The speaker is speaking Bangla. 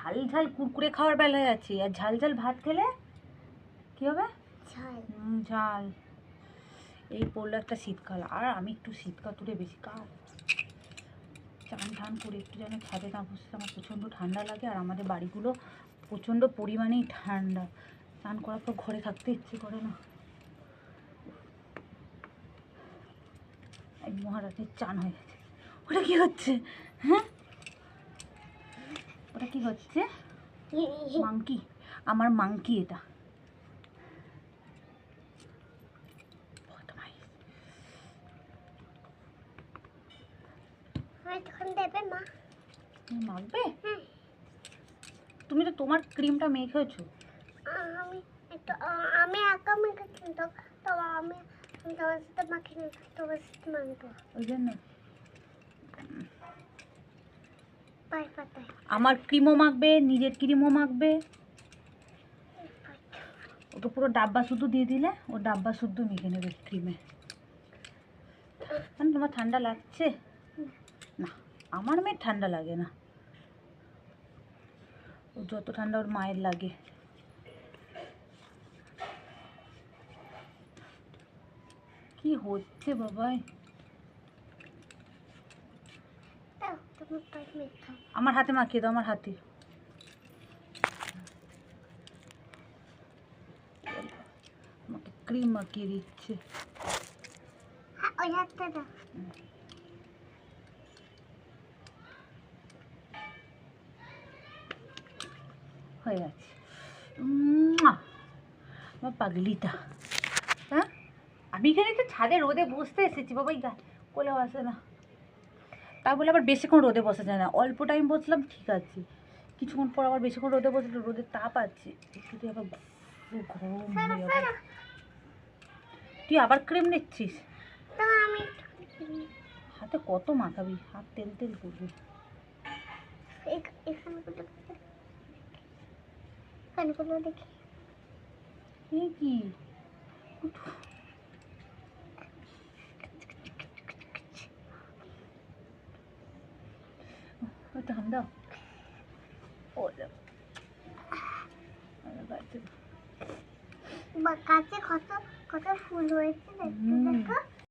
ঝাল ঝাল কুরকুরে খাওয়ার বেলায় আছে, আর ঝাল ঝাল ভাত খেলে কি হবে? ঝাল। এই পড়লো একটা শীতকাল, আর আমি একটু শীতকাতুরে বেশি কাল চান ঠান করে একটু যেন ছাদে না বসলে আমার প্রচণ্ড ঠান্ডা লাগে। আর আমাদের বাড়িগুলো প্রচণ্ড পরিমাণেই ঠান্ডা, চান করার পর ঘরে থাকতে ইচ্ছে করে না। এই মহারাজের চান হয়ে গেছে। ওটা কি হচ্ছে? হ্যাঁ, ওটা কি হচ্ছে? মাংকি, আমার মাংকি এটা। মাখবে? তুমি তো তোমার ক্রিমটা মেখেছো। আমি একা মেখেছি তো, আমি তোমার সাথে মাখিনি, তোমার সাথে মাখবো ওই জন্য। পাতায় আমার ক্রিমও মাখবে, নিজের ক্রিমও মাখবে। ওকে পুরো ডাব্বা শুদ্ধ দিয়ে দিলে ও ডাব্বা শুদ্ধ মেখে নেবে ক্রিমে। তোমার ঠান্ডা লাগছে? না, আমার মেয়ের ঠান্ডা লাগে না। ও যত ঠান্ডা ওর মায়ের লাগে। কি হচ্ছে বাবাই? আমার হাতে মাখিয়ে দাও, আমার হাতে। আমাকে ক্রিম মাখিয়ে দিচ্ছে। ওই হাতটা দাও। হয়ে গেছে। আমার পাগলিটা। হ্যাঁ, আমি এখানে তো ছাদে রোদে বসতে এসেছি বাবাই, কোলেও আসে না। তা বলে আবার বেশিক্ষণ রোদে বসা যায় না, অল্প টাইম বসলাম ঠিক আছে, কিছুক্ষণ পর আবার বেশিক্ষণ রোদে বসলে রোদের তাপ আছে, একটু আবার গরম হয়ে যাবে। তুই আবার ক্রিম নিচ্ছিস? হাতে কত মাখাবি, হাত তেল তেল করবি। দেখি কি ঠান্ডা। ও গাছে কত কত ফুল হয়েছে দেখো।